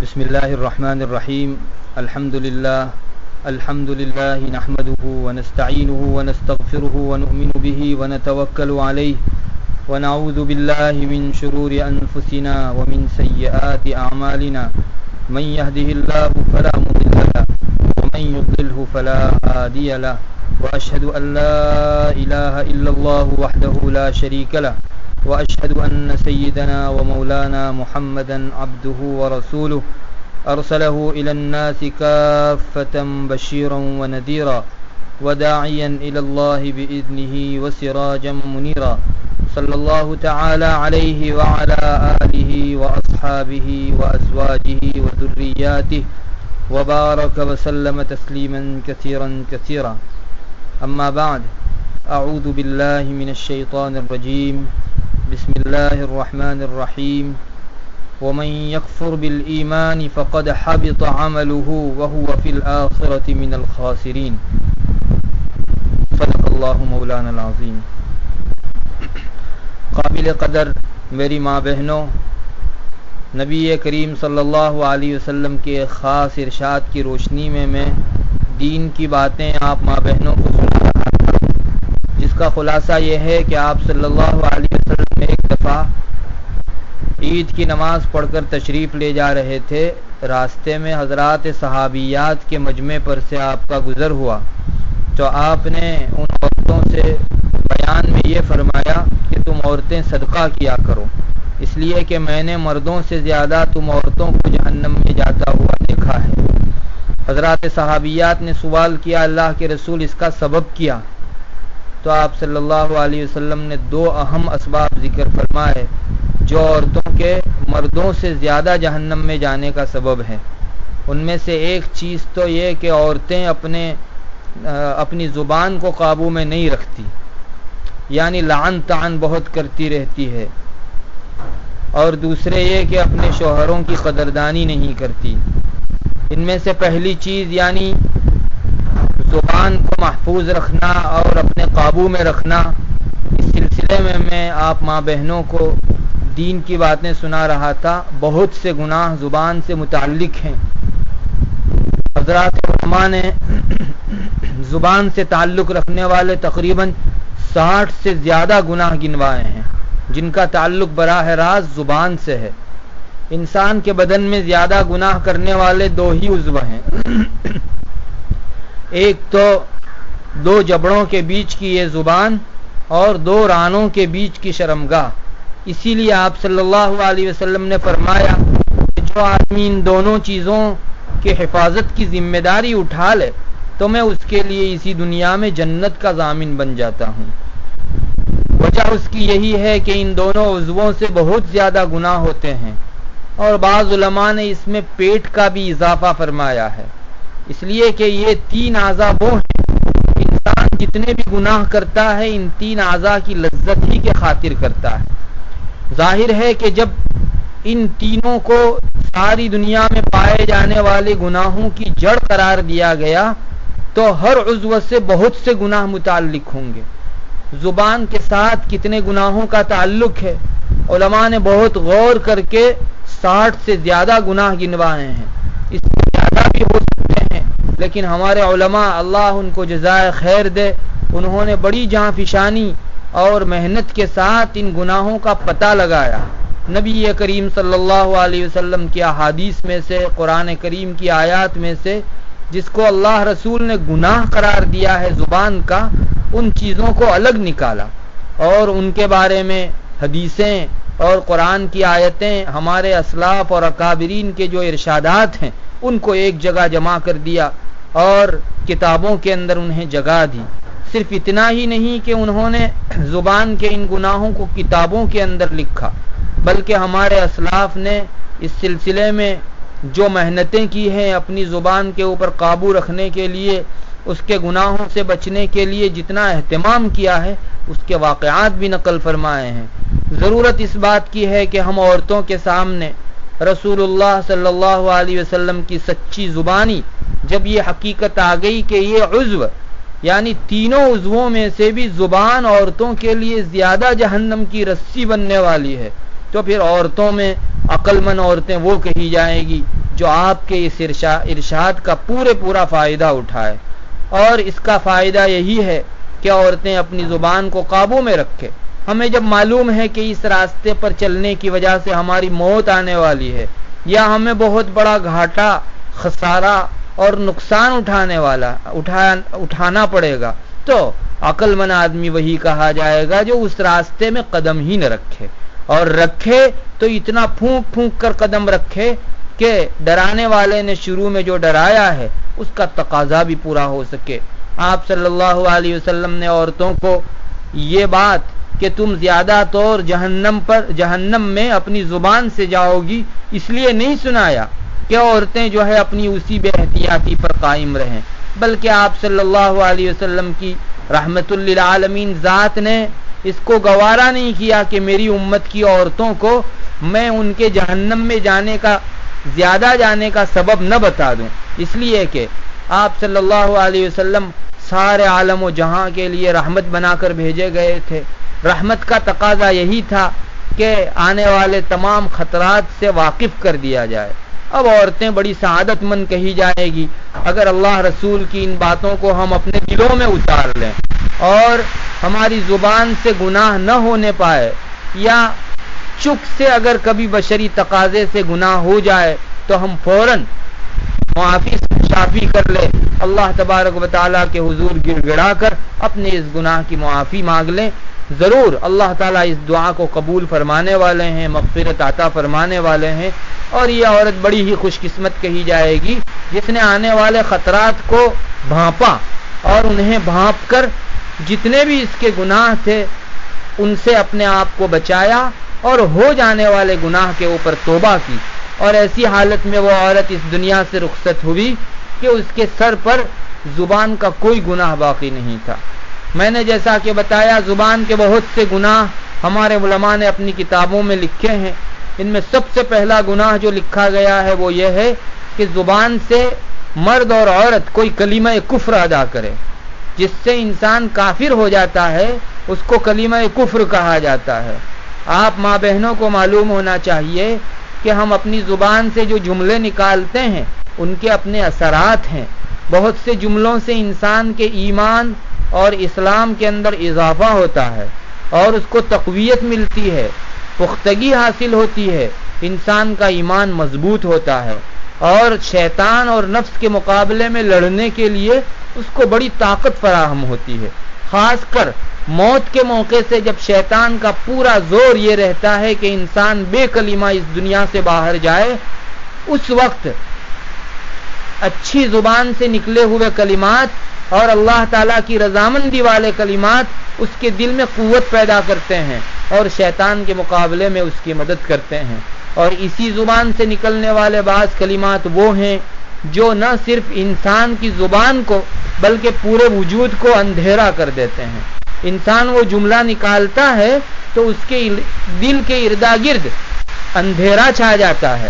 بسم الله الرحمن الرحيم. الحمد لله نحمده ونستعينه ونستغفره ونؤمن به ونتوكل عليه ونعوذ بالله من شرور أنفسنا ومن سيئات أعمالنا. من يهده الله فلا مضل له ومن يضلله فلا هادي له، وأشهد أن لا إله إلا الله وحده لا شريك له، وأشهد أن سيدنا ومولانا محمدا عبده ورسوله أرسله إلى الناس كافة بشيرا ونذيرا وداعيا إلى الله بإذنه وسراجا منيرا. صلى الله تعالى عليه وعلى آله وأصحابه وأزواجه وذرياته وبارك وسلم تسليما كثيرا كثيرا. أما بعد، أعوذ بالله من الشيطان الرجيم. بسم الله الرحمن الرحيم. ومن يكفر بالإيمان فقد حبط عمله وهو في الآخرة من الخاسرين. صدق الله مولانا العظيم. قابل قدر میری ماں بہنوں، نبی کریم صلی اللہ علیہ وسلم کے خاص ارشاد کی روشنی میں دین کی باتیں آپ ماں بہنوں کو سنا رہا تھا، جس کا خلاصہ یہ ہے کہ آپ صلی اللہ علیہ وسلم نے ایک دفعہ عید کی نماز پڑھ کر تشریف لے جا رہے تھے. راستے میں حضرات صحابیات کے مجمع پر سے آپ کا گزر ہوا تو آپ نے ان عورتوں سے بیان میں یہ فرمایا کہ تم عورتیں صدقہ کیا کرو، اس لیے کہ میں نے مردوں سے زیادہ تم عورتوں کو جہنم میں جاتا ہوا دیکھا ہے. حضرات صحابیات نے سوال کیا، اللہ کے رسول اس کا سبب کیا؟ تو آپ صلی اللہ علیہ وسلم نے دو اہم اسباب ذکر فرمائے جو عورتوں کے مردوں سے زیادہ جہنم میں جانے کا سبب ہے. ان میں سے ایک چیز تو یہ کہ عورتیں اپنی زبان کو قابو میں نہیں رکھتی، یعنی لعن طعن بہت کرتی رہتی ہے، اور دوسرے یہ کہ اپنے شوہروں کی قدردانی نہیں کرتی. ان میں سے پہلی چیز یعنی زبان کو محفوظ رکھنا اور اپنے قابو میں رکھنا، اس سلسلے میں آپ ماں بہنوں کو دین کی باتیں سنا رہا تھا. بہت سے گناہ زبان سے متعلق ہیں. حضرات علماء نے زبان سے تعلق رکھنے والے تقریباً 60 سے زیادہ گناہ گنوائے ہیں جن کا تعلق براہ راست زبان سے ہے. انسان کے بدن میں زیادہ گناہ کرنے والے دو ہی عضو ہیں، ایک تو دو جبڑوں کے بیچ کی یہ زبان اور دو رانوں کے بیچ کی شرمگاہ. اسی لیے آپ صلی اللہ علیہ وسلم نے فرمایا کہ جو آدمی ان دونوں چیزوں کی حفاظت کی ذمہ داری اٹھا لے تو میں اس کے لیے اسی دنیا میں جنت کا ضامن بن جاتا ہوں. وجہ اس کی یہی ہے کہ ان دونوں عضووں سے بہت زیادہ گناہ ہوتے ہیں، اور بعض علماء نے اس میں پیٹ کا بھی اضافہ فرمایا ہے، اس لیے کہ یہ 3 اعضاء وہ ہیں. انسان جتنے بھی گناہ کرتا ہے ان 3 اعضاء کی لذت ہی کے خاطر کرتا ہے. ظاہر ہے کہ جب ان تینوں کو ساری دنیا میں پائے جانے والے گناہوں کی جڑ قرار دیا گیا تو ہر عضو سے بہت سے گناہ متعلق ہوں گے. زبان کے ساتھ کتنے گناہوں کا تعلق ہے؟ علماء نے بہت غور کر کے 60 سے زیادہ گناہ گنوائے ہیں. اس سے زیادہ بھی ہو سکتے ہیں، لیکن ہمارے علماء اللہ ان کو جزائے خیر دے، انہوں نے بڑی جاں فشانی اور محنت کے ساتھ ان گناہوں کا پتہ لگایا. نبی کریم صلی اللہ علیہ وسلم کی احادیث میں سے، قرآن کریم کی آیات میں سے جس کو اللہ رسول نے گناہ قرار دیا ہے زبان کا، ان چیزوں کو الگ نکالا اور ان کے بارے میں حدیثیں اور قرآن کی آیتیں، ہمارے اسلاف اور اکابرین کے جو ارشادات ہیں ان کو ایک جگہ جمع کر دیا اور کتابوں کے اندر انہیں جگہ دی. صرف اتنا ہی نہیں کہ انہوں نے زبان کے ان گناہوں کو کتابوں کے اندر لکھا، بلکہ ہمارے اسلاف نے اس سلسلے میں جو محنتیں کی ہیں اپنی زبان کے اوپر قابو رکھنے کے لیے، اس کے گناہوں سے بچنے کے لیے جتنا اہتمام کیا ہے اس کے واقعات بھی نقل فرمائے ہیں. ضرورت اس بات کی ہے کہ ہم عورتوں کے سامنے رسول اللہ صلی اللہ علیہ وسلم کی سچی زبانی، جب یہ حقیقت آ گئی کہ یہ عضو یعنی تینوں عضووں میں سے بھی زبان عورتوں کے لیے زیادہ جہنم کی رسی بننے والی ہے، تو پھر عورتوں میں عقل مند عورتیں وہ کہی جائیں گی جو آپ کے اس ارشاد کا پورا فائدہ اٹھائے. اور اس کا فائدہ یہی ہے کہ عورتیں اپنی زبان کو قابو میں رکھیں. ہمیں جب معلوم ہے کہ اس راستے پر چلنے کی وجہ سے ہماری موت آنے والی ہے یا ہمیں بہت بڑا گھاٹا، خسارہ اور نقصان اٹھانا پڑے گا، تو عقل مند آدمی وہی کہا جائے گا جو اس راستے میں قدم ہی نہ رکھے، اور رکھے تو اتنا پھونک پھونک کر قدم رکھے کہ ڈرانے والے نے شروع میں جو ڈرایا ہے اس کا تقاضا بھی پورا ہو سکے. آپ صلی اللہ علیہ وسلم نے عورتوں کو یہ بات کہ تم زیادہ طور جہنم میں اپنی زبان سے جاؤ گی اس لیے نہیں سنایا کہ عورتیں جو ہے اپنی اسی بے احتیاطی پر قائم رہیں، بلکہ آپ صلی اللہ علیہ وسلم کی رحمت للعالمین ذات نے اس کو گوارا نہیں کیا کہ میری امت کی عورتوں کو میں ان کے جہنم میں زیادہ جانے کا سبب نہ بتا دوں، اس لیے کہ آپ صلی اللہ علیہ وسلم سارے عالم و جہاں کے لیے رحمت بنا کر بھیجے گئے تھے. رحمت کا تقاضا یہی تھا کہ آنے والے تمام خطرات سے واقف کر دیا جائے. اب عورتیں بڑی سعادت مند کہی جائے گی اگر اللہ رسول کی ان باتوں کو ہم اپنے دلوں میں اتار لیں اور ہماری زبان سے گناہ نہ ہونے پائے، یا چک سے اگر کبھی بشری تقاضے سے گناہ ہو جائے تو ہم فوراً معافی شافی کر لے، اللہ تبارک و تعالیٰ کے حضور گر گڑا کر اپنے اس گناہ کی معافی مانگ لیں. ضرور اللہ تعالیٰ اس دعا کو قبول فرمانے والے ہیں، مغفرت عطا فرمانے والے ہیں. اور یہ عورت بڑی ہی خوش قسمت کہی جائے گی جس نے آنے والے خطرات کو بھانپا اور انہیں بھانپ کر جتنے بھی اس کے گناہ تھے ان سے اپنے آپ کو بچایا اور ہو جانے والے گناہ کے اوپر توبہ کی. اور ایسی حالت میں وہ عورت اس دنیا سے رخصت ہوئی کہ اس کے سر پر زبان کا کوئی گناہ باقی نہیں تھا. میں نے جیسا کہ بتایا زبان کے بہت سے گناہ ہمارے علماء نے اپنی کتابوں میں لکھے ہیں. ان میں سب سے پہلا گناہ جو لکھا گیا ہے وہ یہ ہے کہ زبان سے مرد اور عورت کوئی کلمہ کفر ادا کرے، جس سے انسان کافر ہو جاتا ہے اس کو کلمہ کفر کہا جاتا ہے. آپ ماں بہنوں کو معلوم ہونا چاہیے کہ ہم اپنی زبان سے جو جملے نکالتے ہیں ان کے اپنے اثرات ہیں. بہت سے جملوں سے انسان کے ایمان اور اسلام کے اندر اضافہ ہوتا ہے اور اس کو تقویت ملتی ہے، پختگی حاصل ہوتی ہے، انسان کا ایمان مضبوط ہوتا ہے اور شیطان اور نفس کے مقابلے میں لڑنے کے لیے اس کو بڑی طاقت فراہم ہوتی ہے. خاص کر موت کے موقع سے جب شیطان کا پورا زور یہ رہتا ہے کہ انسان بے کلمہ اس دنیا سے باہر جائے، اس وقت اچھی زبان سے نکلے ہوئے کلمات اور اللہ تعالیٰ کی رضامندی والے کلمات اس کے دل میں قوت پیدا کرتے ہیں اور شیطان کے مقابلے میں اس کی مدد کرتے ہیں. اور اسی زبان سے نکلنے والے بعض کلمات وہ ہیں جو نہ صرف انسان کی زبان کو بلکہ پورے وجود کو اندھیرا کر دیتے ہیں. انسان وہ جملہ نکالتا ہے تو اس کے دل کے اردا گرد اندھیرا چھا جاتا ہے،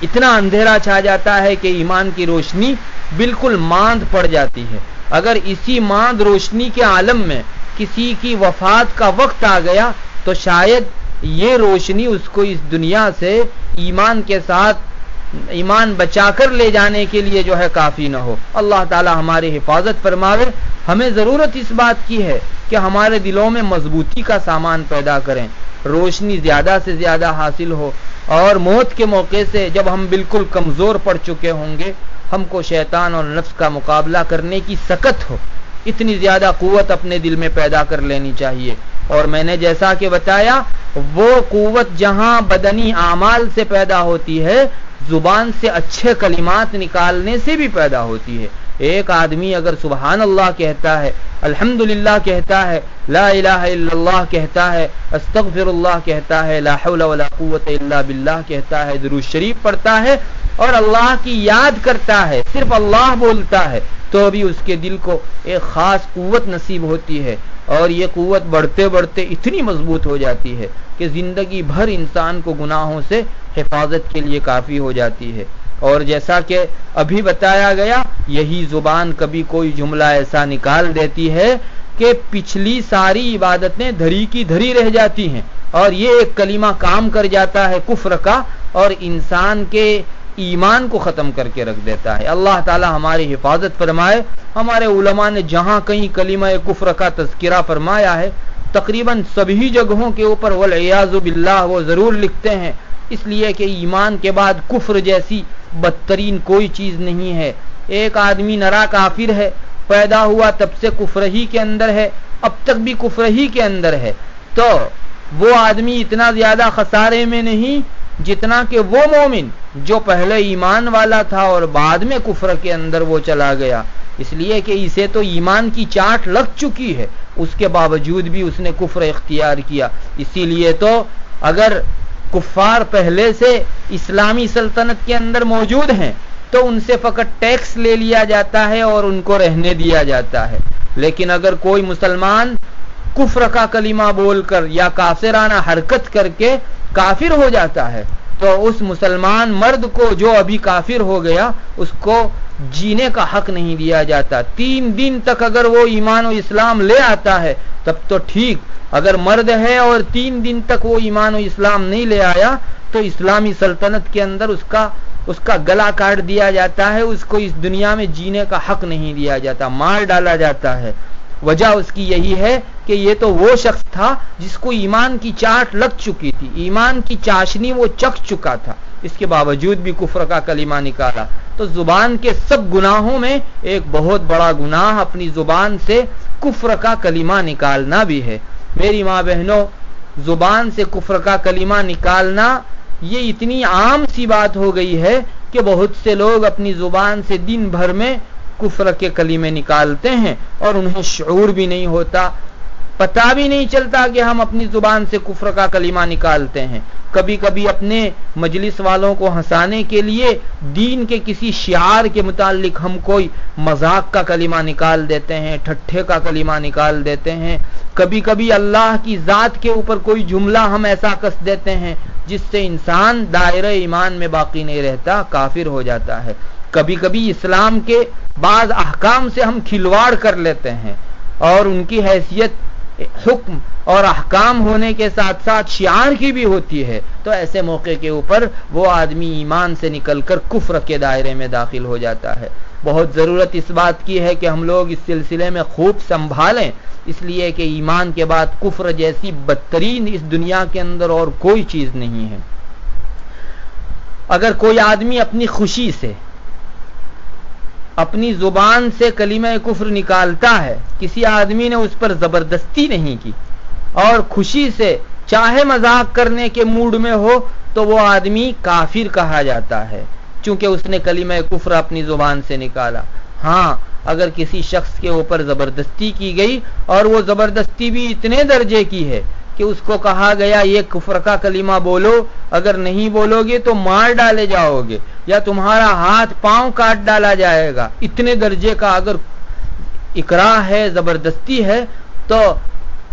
اتنا اندھیرا چھا جاتا ہے کہ ایمان کی روشنی بالکل ماند پڑ جاتی ہے. اگر اسی ماند روشنی کے عالم میں کسی کی وفات کا وقت آ گیا تو شاید یہ روشنی اس کو اس دنیا سے ایمان کے ساتھ ایمان بچا کر لے جانے کے لیے جو ہے کافی نہ ہو. اللہ تعالی ہماری حفاظت فرماوے. ہمیں ضرورت اس بات کی ہے کہ ہمارے دلوں میں مضبوطی کا سامان پیدا کریں، روشنی زیادہ سے زیادہ حاصل ہو، اور موت کے موقع سے جب ہم بالکل کمزور پڑ چکے ہوں گے ہم کو شیطان اور نفس کا مقابلہ کرنے کی سکت ہو، اتنی زیادہ قوت اپنے دل میں پیدا کر لینی چاہیے. اور میں نے جیسا کہ بتایا وہ قوت جہاں بدنی اعمال سے پیدا ہوتی ہے زبان سے اچھے کلمات نکالنے سے بھی پیدا ہوتی ہے. ایک آدمی اگر سبحان اللہ کہتا ہے، الحمدللہ کہتا ہے، لا الہ الا اللہ کہتا ہے، استغفر اللہ کہتا ہے، لا حول ولا قوت الا باللہ کہتا ہے، درود شریف پڑھتا ہے اور اللہ کی یاد کرتا ہے، صرف اللہ بولتا ہے، تو بھی اس کے دل کو ایک خاص قوت نصیب ہوتی ہے. اور یہ قوت بڑھتے بڑھتے اتنی مضبوط ہو جاتی ہے کہ زندگی بھر انسان کو گناہوں سے حفاظت کے لیے کافی ہو جاتی ہے. اور جیسا کہ ابھی بتایا گیا یہی زبان کبھی کوئی جملہ ایسا نکال دیتی ہے کہ پچھلی ساری عبادتیں دھری کی دھری رہ جاتی ہیں اور یہ ایک کلمہ کام کر جاتا ہے کفر کا اور انسان کے ایمان کو ختم کر کے رکھ دیتا ہے۔ اللہ تعالی ہماری حفاظت فرمائے۔ ہمارے علماء نے جہاں کہیں کلمہ کفر کا تذکرہ فرمایا ہے تقریباً سبھی جگہوں کے اوپر والعیاذ باللہ وہ ضرور لکھتے ہیں، اس لیے کہ ایمان کے بعد کفر جیسی بدترین کوئی چیز نہیں ہے۔ ایک آدمی نرا کافر ہے، پیدا ہوا تب سے کفر ہی کے اندر ہے، اب تک بھی کفر ہی کے اندر ہے، تو وہ آدمی اتنا زیادہ خسارے میں نہیں جتنا کہ وہ مومن جو پہلے ایمان والا تھا اور بعد میں کفر کے اندر وہ چلا گیا، اس لیے کہ اسے تو ایمان کی چاٹ لگ چکی ہے، اس کے باوجود بھی اس نے کفر اختیار کیا۔ اسی لیے تو اگر کفار پہلے سے اسلامی سلطنت کے اندر موجود ہیں تو ان سے فقط ٹیکس لے لیا جاتا ہے اور ان کو رہنے دیا جاتا ہے، لیکن اگر کوئی مسلمان کفر کا کلمہ بول کر یا کافرانہ حرکت کر کے کافر ہو جاتا ہے تو اس مسلمان مرد کو جو ابھی کافر ہو گیا اس کو جینے کا حق نہیں دیا جاتا۔ 3 دن تک اگر وہ ایمان و اسلام لے آتا ہے تب تو ٹھیک، اگر مرد ہے اور 3 دن تک وہ ایمان و اسلام نہیں لے آیا تو اسلامی سلطنت کے اندر اس کا گلا کاٹ دیا جاتا ہے، اس کو اس دنیا میں جینے کا حق نہیں دیا جاتا، مار ڈالا جاتا ہے۔ وجہ اس کی یہی ہے کہ یہ تو وہ شخص تھا جس کو ایمان کی چاٹ لگ چکی تھی، ایمان کی چاشنی وہ چکھ چکا تھا، اس کے باوجود بھی کفر کا کلمہ نکالا۔ تو زبان کے سب گناہوں میں ایک بہت بڑا گناہ اپنی زبان سے کفر کا کلمہ نکالنا بھی ہے۔ میری ماں بہنوں، زبان سے کفر کا کلمہ نکالنا یہ اتنی عام سی بات ہو گئی ہے کہ بہت سے لوگ اپنی زبان سے دن بھر میں کفر کے کلمے نکالتے ہیں اور انہیں شعور بھی نہیں ہوتا، پتہ بھی نہیں چلتا کہ ہم اپنی زبان سے کفر کا کلمہ نکالتے ہیں۔ کبھی کبھی اپنے مجلس والوں کو ہنسانے کے لیے دین کے کسی شعار کے متعلق ہم کوئی مذاق کا کلمہ نکال دیتے ہیں، ٹھٹھے کا کلمہ نکال دیتے ہیں، کبھی کبھی اللہ کی ذات کے اوپر کوئی جملہ ہم ایسا کس دیتے ہیں جس سے انسان دائرہ ایمان میں باقی نہیں رہتا، کافر ہو جاتا ہے۔ کبھی کبھی اسلام کے بعض احکام سے ہم کھلواڑ کر لیتے ہیں اور ان کی حیثیت حکم اور احکام ہونے کے ساتھ ساتھ شعار کی بھی ہوتی ہے، تو ایسے موقع کے اوپر وہ آدمی ایمان سے نکل کر کفر کے دائرے میں داخل ہو جاتا ہے۔ بہت ضرورت اس بات کی ہے کہ ہم لوگ اس سلسلے میں خوب سنبھالیں، اس لیے کہ ایمان کے بعد کفر جیسی بدترین اس دنیا کے اندر اور کوئی چیز نہیں ہے۔ اگر کوئی آدمی اپنی خوشی سے اپنی زبان سے کلمہ کفر نکالتا ہے، کسی آدمی نے اس پر زبردستی نہیں کی اور خوشی سے چاہے مذاق کرنے کے موڈ میں ہو تو وہ آدمی کافر کہا جاتا ہے، چونکہ اس نے کلمہ کفر اپنی زبان سے نکالا۔ ہاں، اگر کسی شخص کے اوپر زبردستی کی گئی اور وہ زبردستی بھی اتنے درجے کی ہے کہ اس کو کہا گیا یہ کفر کا کلمہ بولو، اگر نہیں بولو گے تو مار ڈالے جاؤ گے یا تمہارا ہاتھ پاؤں کاٹ ڈالا جائے گا، اتنے درجے کا اگر اکراہ ہے، زبردستی ہے، تو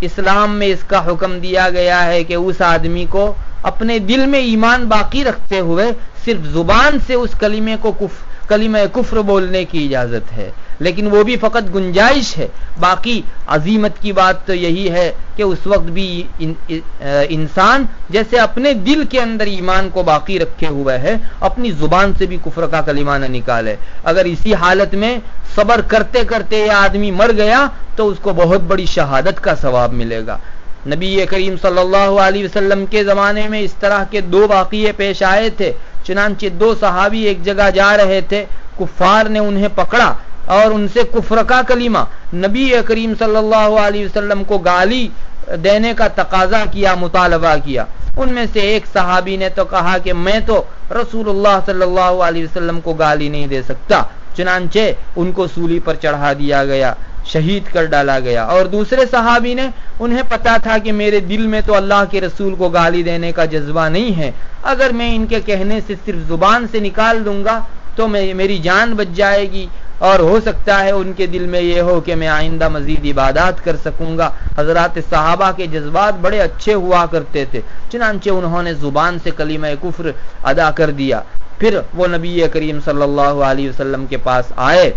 اسلام میں اس کا حکم دیا گیا ہے کہ اس آدمی کو اپنے دل میں ایمان باقی رکھتے ہوئے صرف زبان سے اس کلمہ کفر بولنے کی اجازت ہے، لیکن وہ بھی فقط گنجائش ہے۔ باقی عظیمت کی بات تو یہی ہے کہ اس وقت بھی انسان جیسے اپنے دل کے اندر ایمان کو باقی رکھے ہوئے ہے، اپنی زبان سے بھی کفر کا کلمہ نہ نکالے۔ اگر اسی حالت میں صبر کرتے کرتے یہ آدمی مر گیا تو اس کو بہت بڑی شہادت کا ثواب ملے گا۔ نبی کریم صلی اللہ علیہ وسلم کے زمانے میں اس طرح کے 2 واقعے پیش آئے تھے۔ چنانچہ 2 صحابی ایک جگہ جا رہے تھے، کفار نے انہیں پکڑا اور ان سے کفر کا کلمہ، نبی کریم صلی اللہ علیہ وسلم کو گالی دینے کا تقاضا کیا، مطالبہ کیا۔ ان میں سے ایک صحابی نے تو کہا کہ میں تو رسول اللہ صلی اللہ علیہ وسلم کو گالی نہیں دے سکتا، چنانچہ ان کو سولی پر چڑھا دیا گیا، شہید کر ڈالا گیا۔ اور دوسرے صحابی نے، انہیں پتا تھا کہ میرے دل میں تو اللہ کے رسول کو گالی دینے کا جذبہ نہیں ہے، اگر میں ان کے کہنے سے صرف زبان سے نکال دوں گا تو میری جان بچ جائے گی اور ہو سکتا ہے ان کے دل میں یہ ہو کہ میں آئندہ مزید عبادات کر سکوں گا۔ حضرات صحابہ کے جذبات بڑے اچھے ہوا کرتے تھے، چنانچہ انہوں نے زبان سے کلمہ کفر ادا کر دیا۔ پھر وہ نبی کریم صلی اللہ علیہ وسلم کے پاس آئے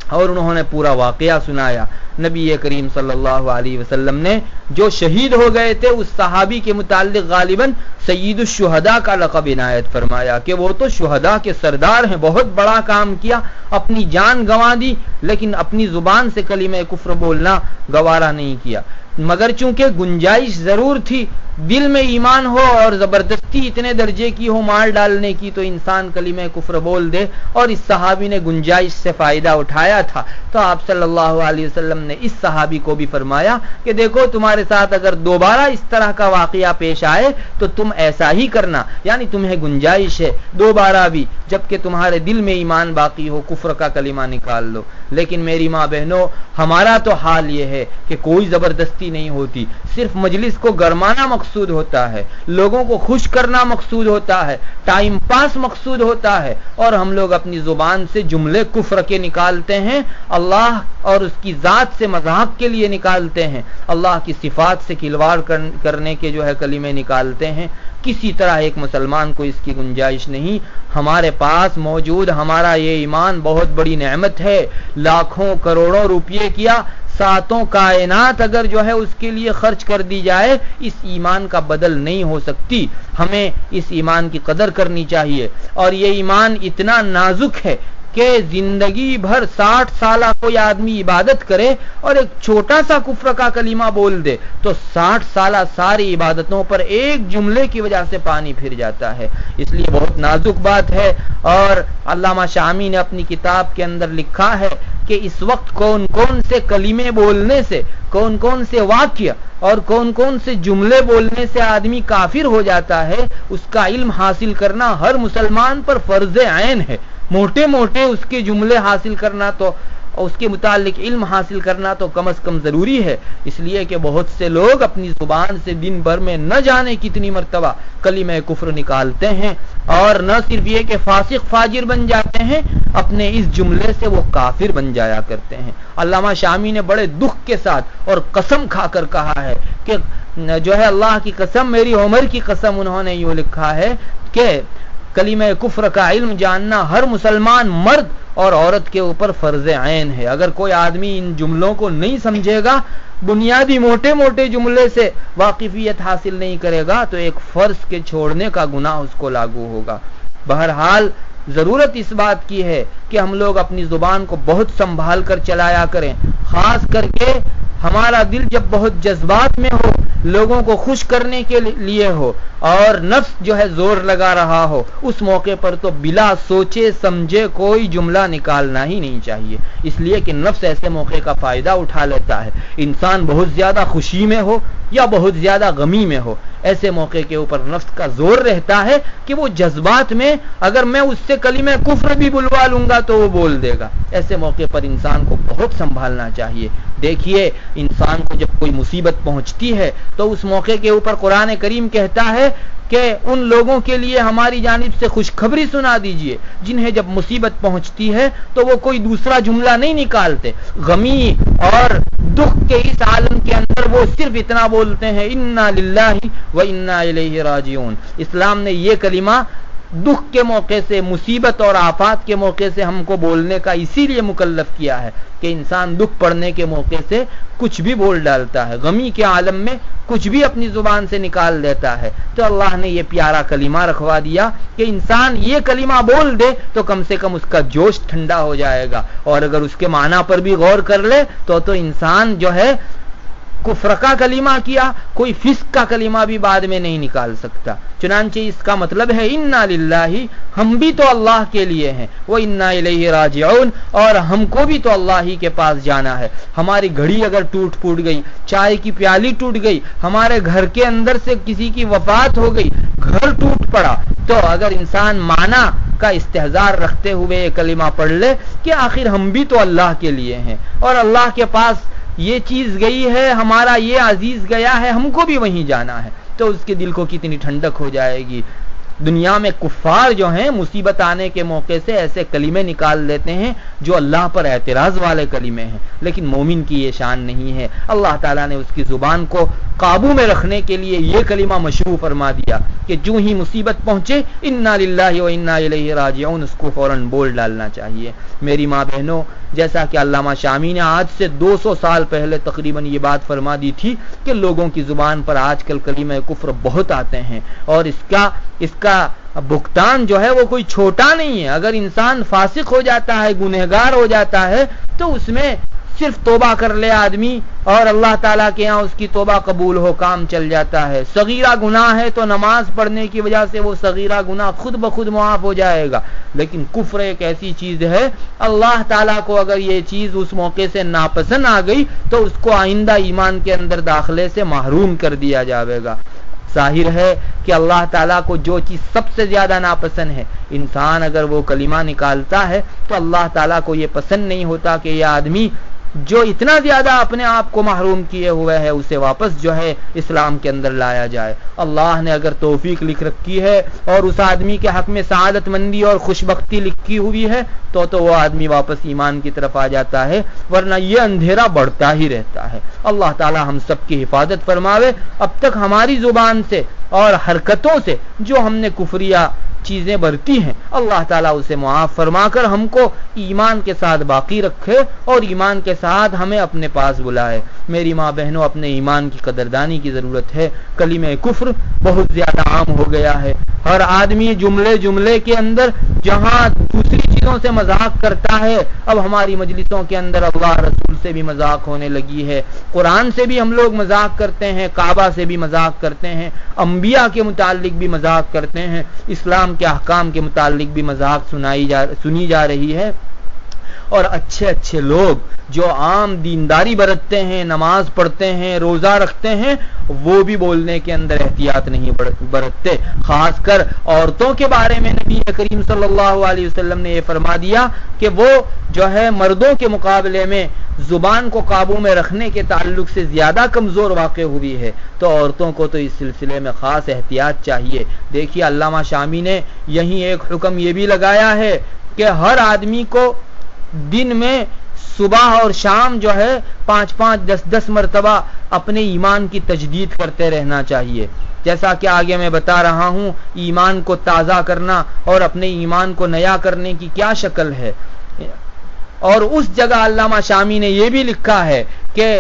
اور انہوں نے پورا واقعہ سنایا۔ نبی کریم صلی اللہ علیہ وسلم نے جو شہید ہو گئے تھے اس صحابی کے متعلق غالباً سید الشہداء کا لقب عنایت فرمایا کہ وہ تو شہداء کے سردار ہیں، بہت بڑا کام کیا، اپنی جان گنوا دی لیکن اپنی زبان سے کلمہ کفر بولنا گوارا نہیں کیا، مگر چونکہ گنجائش ضرور تھی، دل میں ایمان ہو اور زبردستی اتنے درجے کی ہو مار ڈالنے کی تو انسان کلمہ کفر بول دے، اور اس صحابی نے گنجائش سے فائدہ اٹھایا تھا تو آپ صلی اللہ علیہ وسلم نے اس صحابی کو بھی فرمایا کہ دیکھو تمہارے ساتھ اگر دوبارہ اس طرح کا واقعہ پیش آئے تو تم ایسا ہی کرنا، یعنی تمہیں گنجائش ہے دوبارہ بھی جبکہ تمہارے دل میں ایمان باقی ہو کفر کا کلمہ نکال لو۔ لیکن میری ماں بہنوں ہمارا تو حال یہ ہے کہ کوئی زبردستی نہیں ہوتی، صرف مجلس کو گرمانا مقصود ہوتا ہے، لوگوں کو خوش کرنا مقصود ہوتا ہے، ٹائم پاس مقصود ہوتا ہے، اور ہم لوگ اپنی زبان سے جملے کفر کے نکالتے ہیں، اللہ اور اس کی ذات سے مذاق کے لیے نکالتے ہیں، اللہ کی صفات سے کھلواڑ کرنے کے جو ہے کلمے نکالتے ہیں۔ کسی طرح ایک مسلمان کو اس کی گنجائش نہیں۔ ہمارے پاس موجود ہمارا یہ ایمان بہت بڑی نعمت ہے، لاکھوں کروڑوں روپیے کیا ساتوں کائنات اگر جو ہے اس کے لیے خرچ کر دی جائے اس ایمان کا بدل نہیں ہو سکتی۔ ہمیں اس ایمان کی قدر کرنی چاہیے، اور یہ ایمان اتنا نازک ہے کہ زندگی بھر 60 سالہ کوئی آدمی عبادت کرے اور ایک چھوٹا سا کفر کا کلمہ بول دے تو 60 سالہ ساری عبادتوں پر ایک جملے کی وجہ سے پانی پھر جاتا ہے۔ اس لیے بہت نازک بات ہے، اور علامہ شامی نے اپنی کتاب کے اندر لکھا ہے کہ اس وقت کون کون سے کلمے بولنے سے، کون کون سے واقعہ اور کون کون سے جملے بولنے سے آدمی کافر ہو جاتا ہے، اس کا علم حاصل کرنا ہر مسلمان پر فرض عین ہے۔ موٹے موٹے اس کے جملے حاصل کرنا تو اس کے متعلق علم حاصل کرنا تو کم از کم ضروری ہے، اس لیے کہ بہت سے لوگ اپنی زبان سے دن بھر میں نہ جانے کتنی مرتبہ کلمہ کفر نکالتے ہیں، اور نہ صرف یہ کہ فاسق فاجر بن جاتے ہیں، اپنے اس جملے سے وہ کافر بن جایا کرتے ہیں۔ علامہ شامی نے بڑے دکھ کے ساتھ اور قسم کھا کر کہا ہے کہ جو ہے اللہ کی قسم، میری عمر کی قسم، انہوں نے یوں لکھا ہے کہ کلمہ کفر کا علم جاننا ہر مسلمان مرد اور عورت کے اوپر فرض عین ہے۔ اگر کوئی آدمی ان جملوں کو نہیں سمجھے گا، بنیادی موٹے موٹے جملے سے واقفیت حاصل نہیں کرے گا تو ایک فرض کے چھوڑنے کا گناہ اس کو لاگو ہوگا۔ بہرحال ضرورت اس بات کی ہے کہ ہم لوگ اپنی زبان کو بہت سنبھال کر چلایا کریں، خاص کر کے ہمارا دل جب بہت جذبات میں ہو، لوگوں کو خوش کرنے کے لیے ہو اور نفس جو ہے زور لگا رہا ہو، اس موقع پر تو بلا سوچے سمجھے کوئی جملہ نکالنا ہی نہیں چاہیے، اس لیے کہ نفس ایسے موقع کا فائدہ اٹھا لیتا ہے۔ انسان بہت زیادہ خوشی میں ہو یا بہت زیادہ غمی میں ہو، ایسے موقع کے اوپر نفس کا زور رہتا ہے کہ وہ جذبات میں اگر میں اس سے کلمہ کفر بھی بلوا لوں گا تو وہ بول دے گا۔ ایسے موقع پر انسان کو بہت سنبھالنا چاہیے۔ دیکھیے انسان کو جب کوئی مصیبت پہنچتی ہے تو اس موقع کے اوپر قرآن کریم کہتا ہے کہ ان لوگوں کے لیے ہماری جانب سے خوشخبری سنا دیجئے جنہیں جب مصیبت پہنچتی ہے تو وہ کوئی دوسرا جملہ نہیں نکالتے، غمی اور دکھ کے اس عالم کے اندر وہ صرف اتنا بولتے ہیں انا للہ و انا الیہ راجعون۔ اسلام نے یہ کلمہ دکھ کے موقع سے، مصیبت اور آفات کے موقع سے ہم کو بولنے کا اسی لیے مکلف کیا ہے کہ انسان دکھ پڑنے کے موقع سے کچھ بھی بول ڈالتا ہے، غمی کے عالم میں کچھ بھی اپنی زبان سے نکال دیتا ہے، تو اللہ نے یہ پیارا کلمہ رکھوا دیا کہ انسان یہ کلمہ بول دے تو کم سے کم اس کا جوش ٹھنڈا ہو جائے گا، اور اگر اس کے معنی پر بھی غور کر لے تو انسان جو ہے کفر کا کلمہ کیا، کوئی فسق کا کلمہ بھی بعد میں نہیں نکال سکتا۔ چنانچہ اس کا مطلب ہے انا للہ، ہم بھی تو اللہ کے لیے ہیں، وہ انا الیہ راجعون، اور ہم کو بھی تو اللہ ہی کے پاس جانا ہے۔ ہماری گھڑی اگر ٹوٹ پھوٹ گئی، چائے کی پیالی ٹوٹ گئی، ہمارے گھر کے اندر سے کسی کی وفات ہو گئی، گھر ٹوٹ پڑا، تو اگر انسان معنی کا استحضار رکھتے ہوئے یہ کلمہ پڑھ لے کہ آخر ہم بھی تو اللہ کے لیے ہیں، اور اللہ کے پاس یہ چیز گئی ہے، ہمارا یہ عزیز گیا ہے، ہم کو بھی وہیں جانا ہے، تو اس کے دل کو کتنی ٹھنڈک ہو جائے گی۔ دنیا میں کفار جو ہیں مصیبت آنے کے موقع سے ایسے کلمے نکال دیتے ہیں جو اللہ پر اعتراض والے کلمے ہیں، لیکن مومن کی یہ شان نہیں ہے۔ اللہ تعالیٰ نے اس کی زبان کو قابو میں رکھنے کے لیے یہ کلمہ مشروع فرما دیا کہ جو ہی مصیبت پہنچے انا للہ و انا الیہ راجعون، اس کو فوراً بول ڈالنا چاہیے۔ میری ماں بہنوں، جیسا کہ علامہ شامی نے آج سے 200 سال پہلے تقریباً یہ بات فرما دی تھی کہ لوگوں کی زبان پر آج کل کلمہ کفر بہت آتے ہیں، اور اس کا بھگتان جو ہے وہ کوئی چھوٹا نہیں ہے۔ اگر انسان فاسق ہو جاتا ہے، گنہگار ہو جاتا ہے، تو اس میں صرف توبہ کر لے آدمی اور اللہ تعالیٰ کے ہاں اس کی توبہ قبول ہو، کام چل جاتا ہے۔ صغیرہ گناہ ہے تو نماز پڑھنے کی وجہ سے وہ صغیرہ گناہ خود بخود معاف ہو جائے گا، لیکن کفر ایک ایسی چیز ہے، اللہ تعالیٰ کو اگر یہ چیز اس موقع سے ناپسند آ گئی تو اس کو آئندہ ایمان کے اندر داخلے سے محروم کر دیا جائے گا۔ ظاہر ہے کہ اللہ تعالیٰ کو جو چیز سب سے زیادہ ناپسند ہے، انسان اگر وہ کلمہ نکالتا ہے تو اللہ تعالیٰ کو یہ پسند نہیں ہوتا کہ یہ آدمی جو اتنا زیادہ اپنے آپ کو محروم کیے ہوئے ہے اسے واپس جو ہے اسلام کے اندر لایا جائے۔ اللہ نے اگر توفیق لکھ رکھی ہے اور اس آدمی کے حق میں سعادت مندی اور خوشبختی لکھی ہوئی ہے تو وہ آدمی واپس ایمان کی طرف آ جاتا ہے، ورنہ یہ اندھیرا بڑھتا ہی رہتا ہے۔ اللہ تعالی ہم سب کی حفاظت فرماوے۔ اب تک ہماری زبان سے اور حرکتوں سے جو ہم نے کفریہ چیزیں برتی ہیں، اللہ تعالیٰ اسے معاف فرما کر ہم کو ایمان کے ساتھ باقی رکھے اور ایمان کے ساتھ ہمیں اپنے پاس بلائے۔ میری ماں بہنوں، اپنے ایمان کی قدردانی کی ضرورت ہے۔ کلمہ کفر بہت زیادہ عام ہو گیا ہے۔ ہر آدمی جملے کے اندر جہاں دوسری چیزوں سے مذاق کرتا ہے، اب ہماری مجلسوں کے اندر اللہ رسول سے بھی مذاق ہونے لگی ہے، قرآن سے بھی ہم لوگ مذاق کرتے ہیں، کعبہ سے بھی مذاق کرتے ہیں، انبیاء کے متعلق بھی مذاق کرتے ہیں، اسلام کے احکام کے متعلق بھی مذاق سنی جا رہی ہے۔ اور اچھے لوگ جو عام دینداری برتتے ہیں، نماز پڑھتے ہیں، روزہ رکھتے ہیں، وہ بھی بولنے کے اندر احتیاط نہیں برتتے۔ خاص کر عورتوں کے بارے میں نبی کریم صلی اللہ علیہ وسلم نے یہ فرما دیا کہ وہ جو ہے مردوں کے مقابلے میں زبان کو قابو میں رکھنے کے تعلق سے زیادہ کمزور واقع ہوئی ہے، تو عورتوں کو تو اس سلسلے میں خاص احتیاط چاہیے۔ دیکھیے علامہ شامی نے یہیں ایک حکم یہ بھی لگایا ہے کہ ہر آدمی کو دن میں صبح اور شام جو ہے 5-10 مرتبہ اپنے ایمان کی تجدید کرتے رہنا چاہیے۔ جیسا کہ آگے میں بتا رہا ہوں، ایمان کو تازہ کرنا اور اپنے ایمان کو نیا کرنے کی کیا شکل ہے۔ اور اس جگہ علامہ شامی نے یہ بھی لکھا ہے کہ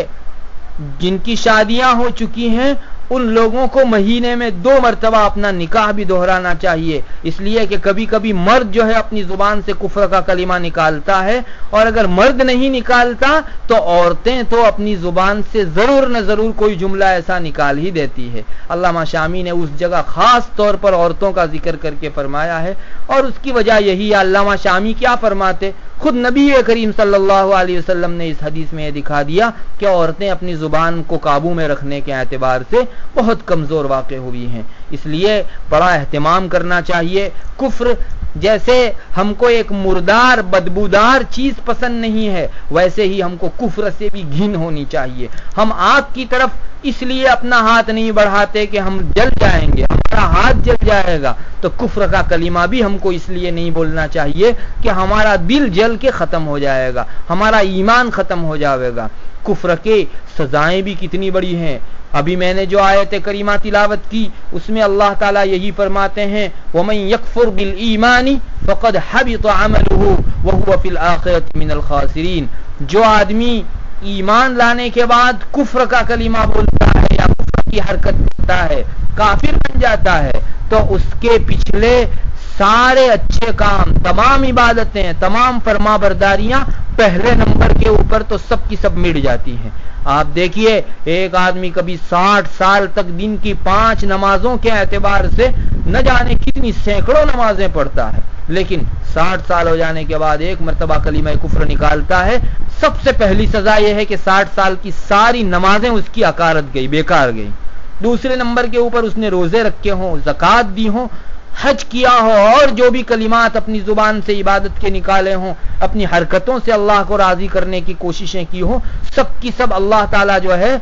جن کی شادیاں ہو چکی ہیں ان لوگوں کو مہینے میں 2 مرتبہ اپنا نکاح بھی دہرانا چاہیے، اس لیے کہ کبھی کبھی مرد جو ہے اپنی زبان سے کفر کا کلمہ نکالتا ہے، اور اگر مرد نہیں نکالتا تو عورتیں تو اپنی زبان سے ضرور نہ ضرور کوئی جملہ ایسا نکال ہی دیتی ہے۔ علامہ شامی نے اس جگہ خاص طور پر عورتوں کا ذکر کر کے فرمایا ہے، اور اس کی وجہ یہی ہے۔ علامہ شامی کیا فرماتے؟ خود نبی کریم صلی اللہ علیہ وسلم نے اس حدیث میں یہ دکھا دیا کہ عورتیں اپنی زبان کو قابو میں رکھنے کے اعتبار سے بہت کمزور واقع ہوئی ہیں، اس لیے بڑا اہتمام کرنا چاہیے۔ کفر جیسے ہم کو ایک مردار بدبودار چیز پسند نہیں ہے، ویسے ہی ہم کو کفر سے بھی گھن ہونی چاہیے۔ ہم آگ کی طرف اس لیے اپنا ہاتھ نہیں بڑھاتے کہ ہم جل جائیں گے، ہمارا ہاتھ جل جائے گا، تو کفر کا کلمہ بھی ہم کو اس لیے نہیں بولنا چاہیے کہ ہمارا دل جل کے ختم ہو جائے گا، ہمارا ایمان ختم ہو جائے گا۔ کفر کے سزائیں بھی کتنی بڑی ہیں۔ ابھی میں نے جو آیت کریمہ تلاوت کی اس میں اللہ تعالیٰ یہی فرماتے ہیں وَمَن يَكْفُرْ بِالْإِيمَانِ فَقَدْ حَبِطَ عَمَلُهُ وَهُوَ فِي الْآخِرَةِ مِنَ الْخَاسِرِينَ۔ جو آدمی ایمان لانے کے بعد کفر کا کلمہ بولتا ہے یا کفر کی حرکت کرتا ہے، کافر بن جاتا ہے، تو اس کے پچھلے سارے اچھے کام، تمام عبادتیں، تمام فرما برداریاں پہلے نمبر کے اوپر تو سب کی سب مٹ جاتی ہیں۔ آپ دیکھیے ایک آدمی کبھی 60 سال تک دن کی 5 نمازوں کے اعتبار سے نہ جانے کتنی سینکڑوں نمازیں پڑھتا ہے، لیکن 60 سال ہو جانے کے بعد ایک مرتبہ کلمہ کفر نکالتا ہے، سب سے پہلی سزا یہ ہے کہ 60 سال کی ساری نمازیں اس کی اکارت گئی، بیکار گئی۔ دوسرے نمبر کے اوپر اس نے روزے رکھے ہوں، زکوٰۃ دی ہوں، حج کیا ہو اور جو بھی کلمات اپنی زبان سے عبادت کے نکالے ہوں، اپنی حرکتوں سے اللہ کو راضی کرنے کی کوششیں کی ہوں، سب کی سب اللہ تعالیٰ جو ہے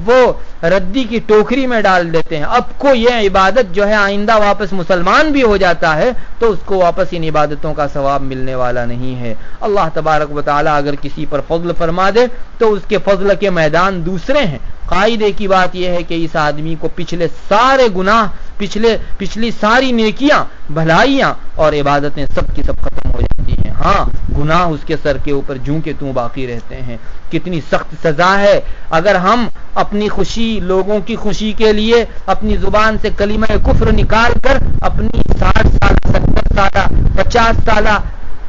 وہ ردی کی ٹوکری میں ڈال دیتے ہیں. اب کو یہ عبادت جو ہے آئندہ واپس مسلمان بھی ہو جاتا ہے تو اس کو واپس ان عبادتوں کا ثواب ملنے والا نہیں ہے. اللہ تبارک و تعالیٰ اگر کسی پر فضل فرما دے تو اس کے فضل کے میدان دوسرے ہیں. قاعدے کی بات یہ ہے کہ اس آدمی کو پچھلے سارے گناہ، پچھلی ساری نیکیاں، بھلائیاں اور عبادتیں سب کی سب ختم ہو جاتی ہیں. ہاں، گناہ اس کے سر کے اوپر جوں کے توں باقی رہتے ہیں. کتنی سخت سزا ہے اگر ہم اپنی خوشی، لوگوں کی خوشی کے لیے اپنی زبان سے کلمہ کفر نکال کر اپنی 60 سالہ، 70 سالہ، 50 سالہ،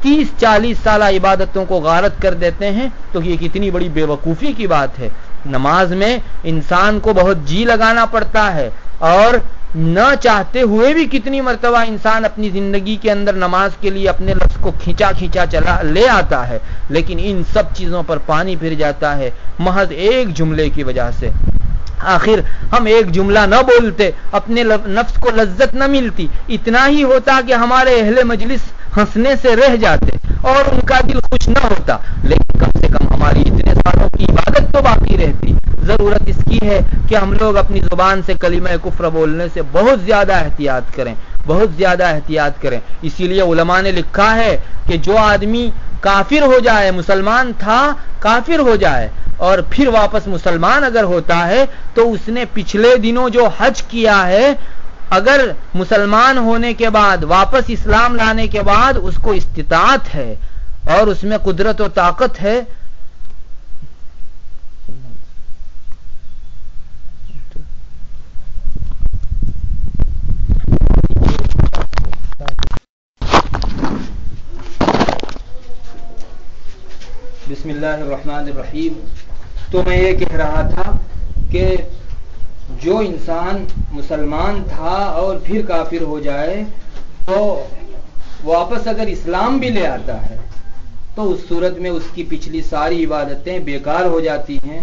30-40 سالہ عبادتوں کو غارت کر دیتے ہیں تو یہ کتنی بڑی بے وقوفی کی بات ہے. نماز میں انسان کو بہت جی لگانا پڑتا ہے اور نہ چاہتے ہوئے بھی کتنی مرتبہ انسان اپنی زندگی کے اندر نماز کے لیے اپنے لفظ کو کھینچا چلا لے آتا ہے، لیکن ان سب چیزوں پر پانی پھر جاتا ہے محض ایک جملے کی وجہ سے. آخر ہم ایک جملہ نہ بولتے، اپنے نفس کو لذت نہ ملتی، اتنا ہی ہوتا کہ ہمارے اہل مجلس ہنسنے سے رہ جاتے اور ان کا دل خوش نہ ہوتا، لیکن کم سے کم ہماری اتنے سالوں کی عبادت تو باقی رہتی. ضرورت اس کی ہے کہ ہم لوگ اپنی زبان سے کلمہ کفر بولنے سے بہت زیادہ احتیاط کریں، بہت زیادہ احتیاط کریں. اسی لیے علماء نے لکھا ہے کہ جو آدمی کافر ہو جائے، مسلمان تھا کافر ہو جائے اور پھر واپس مسلمان اگر ہوتا ہے تو اس نے پچھلے دنوں جو حج کیا ہے، اگر مسلمان ہونے کے بعد واپس اسلام لانے کے بعد اس کو استطاعت ہے اور اس میں قدرت و طاقت ہے، بسم اللہ الرحمن الرحیم. تو میں یہ کہہ رہا تھا کہ جو انسان مسلمان تھا اور پھر کافر ہو جائے تو واپس اگر اسلام بھی لے آتا ہے تو اس صورت میں اس کی پچھلی ساری عبادتیں بیکار ہو جاتی ہیں،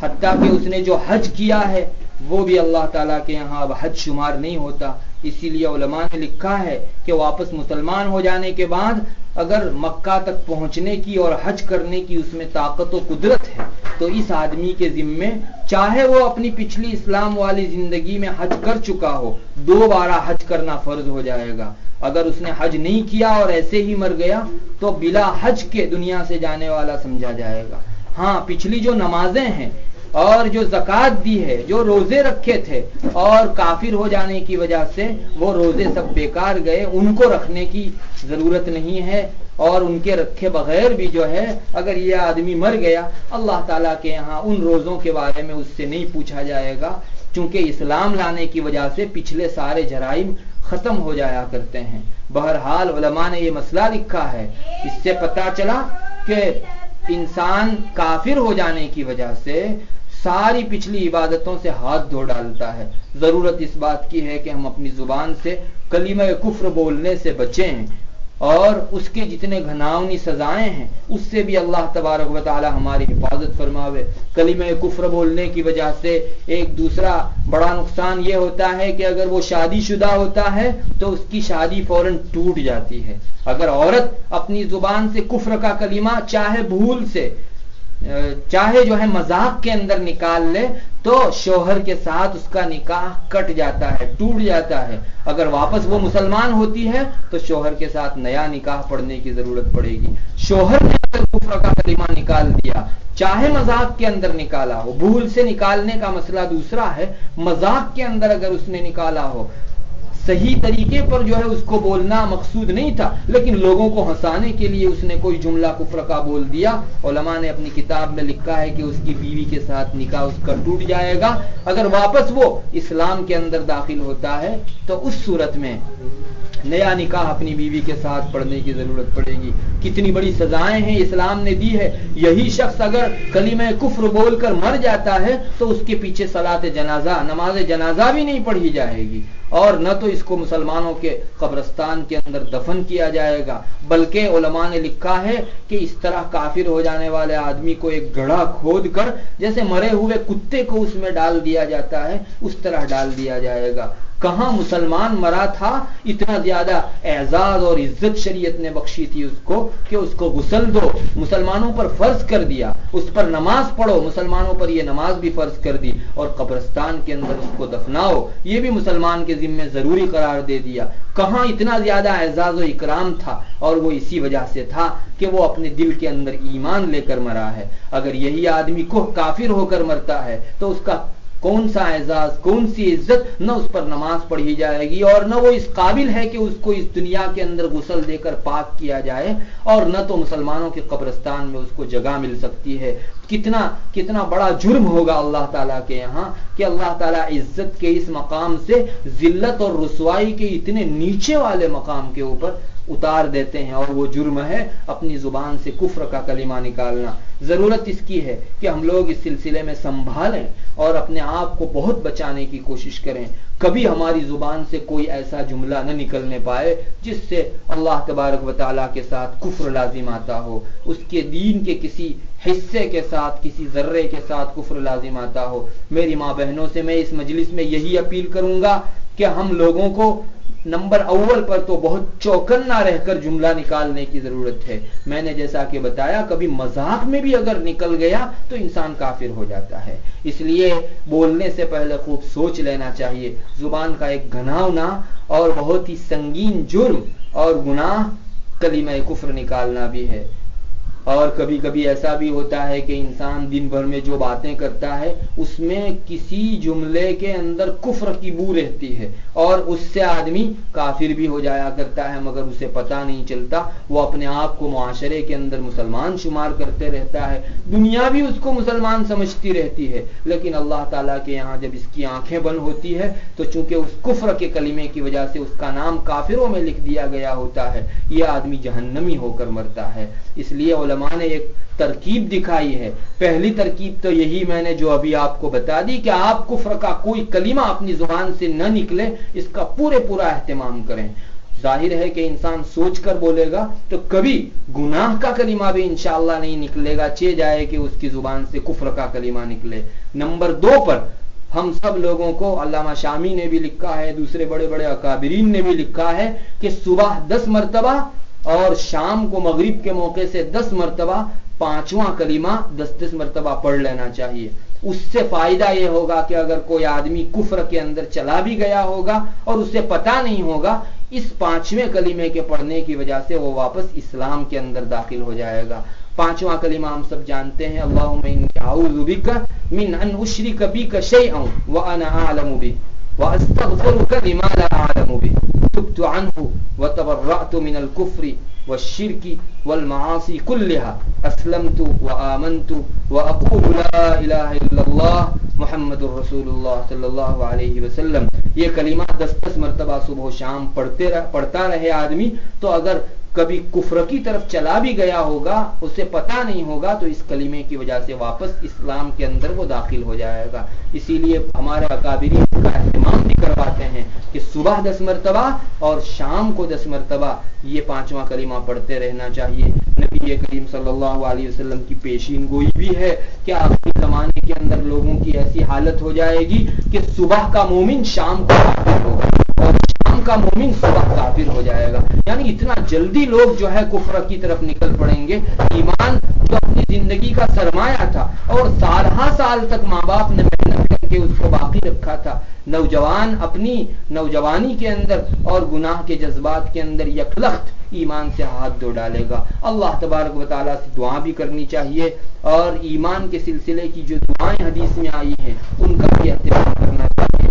حتیٰ کہ اس نے جو حج کیا ہے وہ بھی اللہ تعالیٰ کے یہاں اب حج شمار نہیں ہوتا. اسی لیے علماء نے لکھا ہے کہ واپس مسلمان ہو جانے کے بعد اگر مکہ تک پہنچنے کی اور حج کرنے کی اس میں طاقت و قدرت ہے تو اس آدمی کے ذمے چاہے وہ اپنی پچھلی اسلام والی زندگی میں حج کر چکا ہو، دوبارہ حج کرنا فرض ہو جائے گا. اگر اس نے حج نہیں کیا اور ایسے ہی مر گیا تو بلا حج کے دنیا سے جانے والا سمجھا جائے گا. ہاں، پچھلی جو نمازیں ہیں اور جو زکوٰۃ دی ہے، جو روزے رکھے تھے اور کافر ہو جانے کی وجہ سے وہ روزے سب بیکار گئے، ان کو رکھنے کی ضرورت نہیں ہے. اور ان کے رکھے بغیر بھی جو ہے اگر یہ آدمی مر گیا، اللہ تعالیٰ کے یہاں ان روزوں کے بارے میں اس سے نہیں پوچھا جائے گا، چونکہ اسلام لانے کی وجہ سے پچھلے سارے جرائم ختم ہو جایا کرتے ہیں. بہرحال علماء نے یہ مسئلہ لکھا ہے. اس سے پتہ چلا کہ انسان کافر ہو جانے کی وجہ سے ساری پچھلی عبادتوں سے ہاتھ دھو ڈالتا ہے. ضرورت اس بات کی ہے کہ ہم اپنی زبان سے کلمہ کفر بولنے سے بچیں اور اس کے جتنے گھناؤنی سزائیں ہیں اس سے بھی اللہ تبارک و تعالی ہماری حفاظت فرماوے. کلمہ کفر بولنے کی وجہ سے ایک دوسرا بڑا نقصان یہ ہوتا ہے کہ اگر وہ شادی شدہ ہوتا ہے تو اس کی شادی فوراً ٹوٹ جاتی ہے. اگر عورت اپنی زبان سے کفر کا کلمہ چاہے بھول سے، چاہے جو ہے مذاق کے اندر نکال لے تو شوہر کے ساتھ اس کا نکاح کٹ جاتا ہے، ٹوٹ جاتا ہے. اگر واپس وہ مسلمان ہوتی ہے تو شوہر کے ساتھ نیا نکاح پڑھنے کی ضرورت پڑے گی. شوہر نے اگر کفر کا کلمہ نکال دیا، چاہے مذاق کے اندر نکالا ہو، بھول سے نکالنے کا مسئلہ دوسرا ہے، مذاق کے اندر اگر اس نے نکالا ہو، صحیح طریقے پر جو ہے اس کو بولنا مقصود نہیں تھا لیکن لوگوں کو ہنسانے کے لیے اس نے کوئی جملہ کفر کا بول دیا، علماء نے اپنی کتاب میں لکھا ہے کہ اس کی بیوی کے ساتھ نکاح اس کا ٹوٹ جائے گا. اگر واپس وہ اسلام کے اندر داخل ہوتا ہے تو اس صورت میں نیا نکاح اپنی بیوی کے ساتھ پڑھنے کی ضرورت پڑے گی. کتنی بڑی سزائیں ہیں اسلام نے دی ہے. یہی شخص اگر کلمہ کفر بول کر مر جاتا ہے تو اس کے پیچھے صلاۃ جنازہ، نماز جنازہ بھی نہیں پڑھی جائے گی اور نہ تو اس کو مسلمانوں کے قبرستان کے اندر دفن کیا جائے گا، بلکہ علماء نے لکھا ہے کہ اس طرح کافر ہو جانے والے آدمی کو ایک گڑھا کھود کر جیسے مرے ہوئے کتے کو اس میں ڈال دیا جاتا ہے اس طرح ڈال دیا جائے گا. کہاں مسلمان مرا تھا اتنا زیادہ اعزاز اور عزت شریعت نے بخشی تھی اس کو کہ اس کو غسل دو، مسلمانوں پر فرض کر دیا، اس پر نماز پڑھو، مسلمانوں پر یہ نماز بھی فرض کر دی، اور قبرستان کے اندر اس کو دفناؤ، یہ بھی مسلمان کے ذمہ ضروری قرار دے دیا۔ کہاں اتنا زیادہ اعزاز و اکرام تھا، اور وہ اسی وجہ سے تھا کہ وہ اپنے دل کے اندر ایمان لے کر مرا ہے۔ اگر یہی آدمی کو کافر ہو کر مرتا ہے تو اس کا کون سا اعزاز، کون سی عزت، نہ اس پر نماز پڑھی جائے گی، اور نہ وہ اس قابل ہے کہ اس کو اس دنیا کے اندر غسل دے کر پاک کیا جائے، اور نہ تو مسلمانوں کے قبرستان میں اس کو جگہ مل سکتی ہے۔ کتنا بڑا جرم ہوگا اللہ تعالیٰ کے یہاں کہ اللہ تعالیٰ عزت کے اس مقام سے ذلت اور رسوائی کے اتنے نیچے والے مقام کے اوپر اتار دیتے ہیں، اور وہ جرم ہے اپنی زبان سے کفر کا کلمہ نکالنا۔ ضرورت اس کی ہے کہ ہم لوگ اس سلسلے میں سنبھالیں اور اپنے آپ کو بہت بچانے کی کوشش کریں، کبھی ہماری زبان سے کوئی ایسا جملہ نہ نکلنے پائے جس سے اللہ تبارک و تعالیٰ کے ساتھ کفر لازم آتا ہو، اس کے دین کے کسی حصے کے ساتھ، کسی ذرے کے ساتھ کفر لازم آتا ہو۔ میری ماں بہنوں سے میں اس مجلس میں یہی اپیل کروں گا کہ ہم لوگوں کو نمبر اول پر تو بہت چوکنا رہ کر جملہ نکالنے کی ضرورت ہے۔ میں نے جیسا کہ بتایا کبھی مذاق میں بھی اگر نکل گیا تو انسان کافر ہو جاتا ہے، اس لیے بولنے سے پہلے خوب سوچ لینا چاہیے۔ زبان کا ایک گھناؤنا اور بہت ہی سنگین جرم اور گناہ کلمہ کفر نکالنا بھی ہے۔ اور کبھی کبھی ایسا بھی ہوتا ہے کہ انسان دن بھر میں جو باتیں کرتا ہے اس میں کسی جملے کے اندر کفر کی بو رہتی ہے، اور اس سے آدمی کافر بھی ہو جایا کرتا ہے مگر اسے پتہ نہیں چلتا۔ وہ اپنے آپ کو معاشرے کے اندر مسلمان شمار کرتے رہتا ہے، دنیا بھی اس کو مسلمان سمجھتی رہتی ہے، لیکن اللہ تعالیٰ کے یہاں جب اس کی آنکھیں بند ہوتی ہے تو چونکہ اس کفر کے کلمے کی وجہ سے اس کا نام کافروں میں لکھ دیا گیا ہوتا ہے، یہ آدمی جہنمی ہو کر مرتا ہے۔ اس لیے علماء نے ایک ترکیب دکھائی ہے۔ پہلی ترکیب تو یہی میں نے جو ابھی آپ کو بتا دی کہ آپ کفر کا کوئی کلمہ اپنی زبان سے نہ نکلے، اس کا پورا اہتمام کریں۔ ظاہر ہے کہ انسان سوچ کر بولے گا تو کبھی گناہ کا کلمہ بھی انشاءاللہ نہیں نکلے گا، چہ جائے کہ اس کی زبان سے کفر کا کلمہ نکلے۔ نمبر 2 پر ہم سب لوگوں کو علامہ شامی نے بھی لکھا ہے، دوسرے بڑے بڑے اکابرین نے بھی لکھا ہے کہ صبح 10 مرتبہ اور شام کو مغرب کے موقع سے 10 مرتبہ 5واں کلمہ 10 مرتبہ پڑھ لینا چاہیے۔ اس سے فائدہ یہ ہوگا کہ اگر کوئی آدمی کفر کے اندر چلا بھی گیا ہوگا اور اسے پتہ نہیں ہوگا، اس 5ویں کلمے کے پڑھنے کی وجہ سے وہ واپس اسلام کے اندر داخل ہو جائے گا۔ 5واں کلمہ ہم سب جانتے ہیں، اللہم انی اعوذ بک من ان اشرک بک شیئا وانا اعلم بہ واستغفرک لما لا اعلم بہ تبت عنہ وتبرأت من الكفر والشرك والمعاصي كلها اسلمت وآمنت واقول لا الہ الا اللہ محمد رسول اللہ صلی اللہ علیہ وسلم۔ یہ کلمہ 10 مرتبہ صبح و شام پڑھتا رہے آدمی، تو اگر کبھی کفر کی طرف چلا بھی گیا ہوگا، اسے پتہ نہیں ہوگا، تو اس کلمے کی وجہ سے واپس اسلام کے اندر وہ داخل ہو جائے گا۔ اسی لیے ہمارے اکابرین کا اہتمام بھی کرواتے ہیں کہ صبح 10 مرتبہ اور شام کو 10 مرتبہ یہ 5واں کلمہ پڑھتے رہنا چاہیے۔ نبی کریم صلی اللہ علیہ وسلم کی پیشین گوئی بھی ہے کہ آخری زمانے کے اندر لوگوں کی ایسی حالت ہو جائے گی کہ صبح کا مومن شام کو کافر ہوگا اور شام کا مومن صبح کافر ہو جائے گا۔ یعنی اتنا جلدی لوگ جو ہے کفر کی طرف نکل پڑیں گے۔ ایمان جو اپنی زندگی کا سرمایہ تھا اور سال تک ماں باپ نے محنت کر کے اس کو باقی رکھا تھا، نوجوان اپنی نوجوانی کے اندر اور گناہ کے جذبات کے اندر یکلخت ایمان سے ہاتھ دھو ڈالے گا۔ اللہ تبارک و تعالیٰ سے دعا بھی کرنی چاہیے، اور ایمان کے سلسلے کی جو دعائیں حدیث میں آئی ہیں ان کا بھی اہتمام کرنا چاہیے،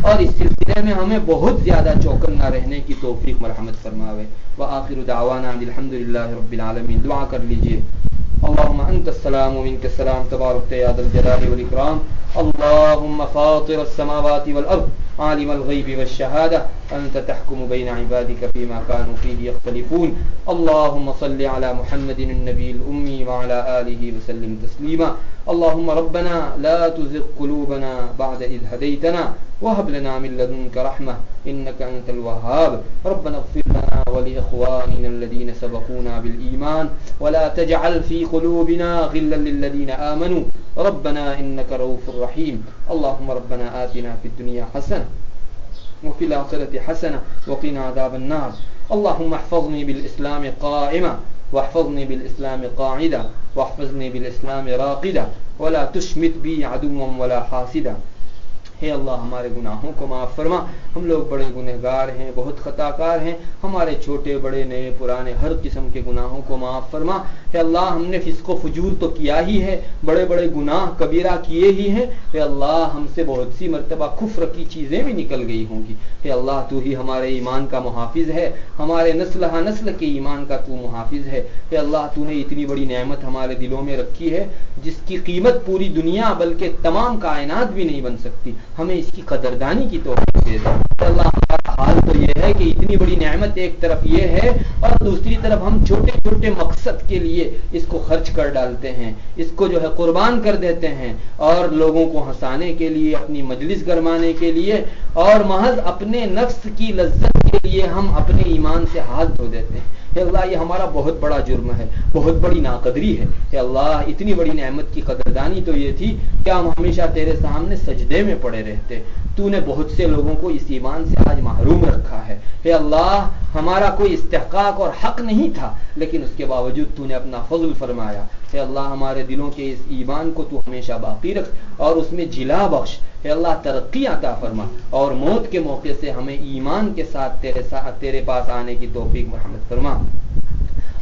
اور اس سلسلے میں ہمیں بہت زیادہ چوکنا رہنے کی توفیق مرحمت فرماوے۔ وآخر دعوانا الحمدللہ رب العالمین۔ دعا کر لیجئے۔ اللهم انت السلام ومنك السلام تبارك يا ذا الجلال والاكرام اللهم فاطر السماوات والارض عالم الغيب والشهاده انت تحكم بين عبادك فيما كانوا فيه يختلفون اللهم صل على محمد النبي الامي وعلى اله وسلم تسليما اللهم ربنا لا تزغ قلوبنا بعد إذ هديتنا وهب لنا من لدنك رحمة إنك أنت الوهاب ربنا اغفر لنا ولإخواننا الذين سبقونا بالإيمان ولا تجعل في قلوبنا غلا للذين آمنوا ربنا إنك رؤوف رحيم. اللهم ربنا آتنا في الدنيا حسنة وفي الآخرة حسنة وقنا عذاب النار. اللهم احفظني بالإسلام قائما واحفظني بالإسلام قاعدا واحفظني بالإسلام راقدا ولا تشمت بي عدوا ولا حاسدا. ہے اللہ ہمارے گناہوں کو معاف فرما. ہم لوگ بڑے گنہگار ہیں, بہت خطا کار ہیں. ہمارے چھوٹے بڑے نئے پرانے ہر قسم کے گناہوں کو معاف فرما. ہے اللہ ہم نے فسق و فجور تو کیا ہی ہے, بڑے بڑے گناہ کبیرہ کیے ہی ہیں. ہے اللہ ہم سے بہت سی مرتبہ کفر کی چیزیں بھی نکل گئی ہوں گی. ہے اللہ تو ہی ہمارے ایمان کا محافظ ہے, ہمارے نسل ہا نسل کے ایمان کا تو محافظ ہے. ہے اللہ تو نے اتنی بڑی نعمت ہمارے دلوں میں رکھی ہے جس کی قیمت پوری دنیا بلکہ تمام کائنات بھی نہیں بن سکتی. ہمیں اس کی قدردانی کی توفیق دے دے. اللہ ہمارا حال تو یہ ہے کہ اتنی بڑی نعمت ایک طرف یہ ہے اور دوسری طرف ہم چھوٹے چھوٹے مقصد کے لیے اس کو خرچ کر ڈالتے ہیں, اس کو جو ہے قربان کر دیتے ہیں, اور لوگوں کو ہنسانے کے لیے, اپنی مجلس گرمانے کے لیے, اور محض اپنے نفس کی لذت کے لیے ہم اپنے ایمان سے ہاتھ دھو دیتے ہیں. اے اللہ یہ ہمارا بہت بڑا جرم ہے, بہت بڑی ناقدری ہے. اے اللہ اتنی بڑی نعمت کی قدردانی تو یہ تھی کہ ہم ہمیشہ تیرے سامنے سجدے میں پڑے رہتے. تو نے بہت سے لوگوں کو اس ایمان سے آج محروم رکھا ہے. اے اللہ ہمارا کوئی استحقاق اور حق نہیں تھا, لیکن اس کے باوجود تو نے اپنا فضل فرمایا. اے اللہ ہمارے دلوں کے اس ایمان کو تو ہمیشہ باقی رکھ اور اس میں جلا بخش. اے اللہ ترقی عطا فرما اور موت کے موقع سے ہمیں ایمان کے ساتھ تیرے پاس آنے کی توفیق مرحمت فرما.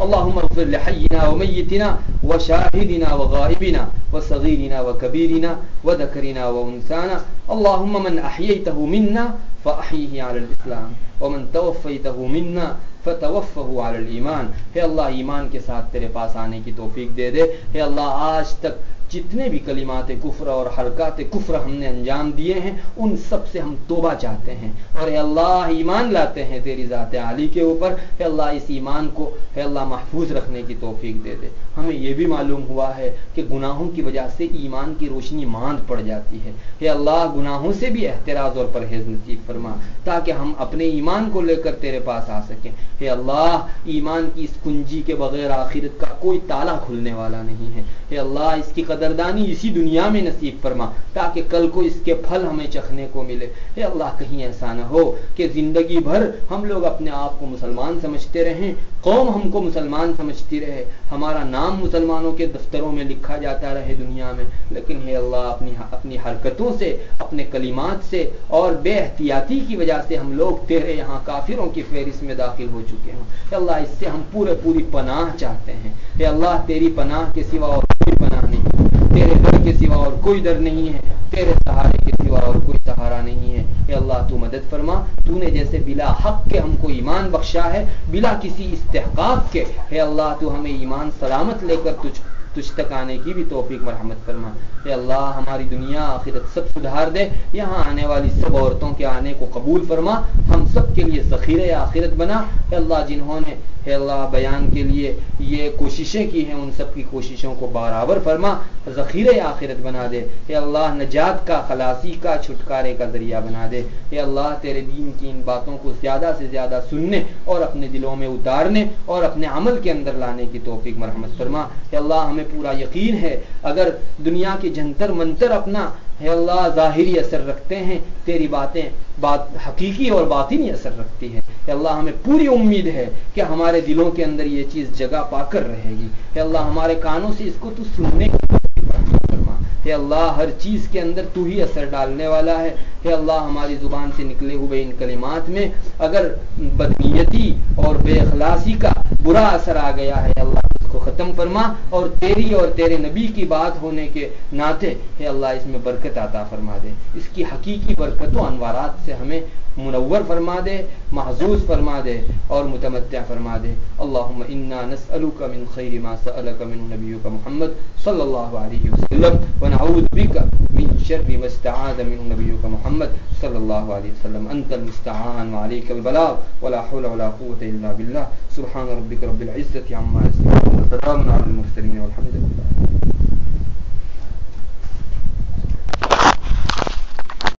اللهم اغفر لحينا وميتنا وشاهدنا وغائبنا وصغيرنا وكبيرنا وذكرنا وانثانا. اللهم من احييته منا فاحيه على الاسلام ومن توفيته منا فتوفه على الایمان. ہے اللہ ایمان کے ساتھ تیرے پاس آنے کی توفیق دے دے. ہے اللہ آج تک جتنے بھی کلمات کفر اور حرکات کفر ہم نے انجام دیے ہیں ان سب سے ہم توبہ چاہتے ہیں, اور اے اللہ ایمان لاتے ہیں تیری ذات عالی کے اوپر. اے اللہ اس ایمان کو اے اللہ محفوظ رکھنے کی توفیق دے دے. ہمیں یہ بھی معلوم ہوا ہے کہ گناہوں کی وجہ سے ایمان کی روشنی ماند پڑ جاتی ہے. اے اللہ گناہوں سے بھی احتراز اور پرہیز نصیب فرما تاکہ ہم اپنے ایمان کو لے کر تیرے پاس آ سکیں. اے اللہ ایمان کی اس کنجی کے بغیر آخرت کا کوئی تالا کھلنے والا نہیں ہے. اے اللہ اس کی قدردانی اسی دنیا میں نصیب فرما تاکہ کل کو اس کے پھل ہمیں چکھنے کو ملے. اے اللہ کہیں ایسا نہ ہو کہ زندگی بھر ہم لوگ اپنے آپ کو مسلمان سمجھتے رہیں, قوم ہم کو مسلمان سمجھتی رہے, ہمارا نام مسلمانوں کے دفتروں میں لکھا جاتا رہے دنیا میں, لیکن ہے اللہ اپنی حرکتوں سے, اپنے کلمات سے اور بے احتیاطی کی وجہ سے ہم لوگ تیرے یہاں کافروں کی فہرست میں داخل ہو چکے ہیں. اے اللہ اس سے ہم پوری پناہ چاہتے ہیں. اے اللہ تیری پناہ کے سوا اور کوئی پناہ نہیں, تیرے در کے سوا اور کوئی در نہیں ہے, تیرے سہارے کے سوا اور کوئی سہارا نہیں ہے. اے اللہ تو مدد فرما. تو نے جیسے بلا حق کے ہم کو ایمان بخشا ہے, بلا کسی استحقاق کے, اے اللہ تو ہمیں ایمان سلامت لے کر تجھ تک آنے کی بھی توفیق مرحمت فرما. اے اللہ ہماری دنیا آخرت سب سدھار دے. یہاں آنے والی سب عورتوں کے آنے کو قبول فرما, ہم سب کے لیے ذخیرہ آخرت بنا. اے اللہ جنہوں نے اے اللہ بیان کے لیے یہ کوششیں کی ہیں ان سب کی کوششوں کو برابر فرما, ذخیرہ آخرت بنا دے. اے اللہ نجات کا, خلاصی کا, چھٹکارے کا ذریعہ بنا دے. اے اللہ تیرے دین کی ان باتوں کو زیادہ سے زیادہ سننے اور اپنے دلوں میں اتارنے اور اپنے عمل کے اندر لانے کی توفیق مرحمت فرما. اے اللہ ہمیں پورا یقین ہے اگر دنیا کے جنتر منتر اپنا ہے اللہ ظاہری اثر رکھتے ہیں, تیری باتیں حقیقی اور باطنی اثر رکھتی ہے. اے اللہ ہمیں پوری امید ہے کہ ہمارے دلوں کے اندر یہ چیز جگہ پا کر رہے گی. اے اللہ ہمارے کانوں سے اس کو تو سننے کی فرما. اے اللہ ہر چیز کے اندر تو ہی اثر ڈالنے والا ہے. اے اللہ ہماری زبان سے نکلے ہوئے ان کلمات میں اگر بدنیتی اور بے اخلاصی کا برا اثر آ گیا ہے اللہ اس کو ختم فرما, اور تیری اور تیرے نبی کی بات ہونے کے ناطے اے اللہ اس میں برکت عطا فرما دے. اس کی حقیقی برکت و انوارات سے ہمیں منور فرما دے, محظوظ فرما دے اور متمتع فرما دے. اللہم انا نسألک من خیر ما سألک من نبیک محمد صلی اللہ علیہ وسلم ونعوذ بک من شر ما استعاذ من نبیک محمد صلی اللہ علیہ وسلم. انت المستعان وعلیک البلاغ ولا حول ولا قوة الا باللہ. سبحان ربک رب العزة عما یصفون وسلام علی المرسلین والحمد للہ.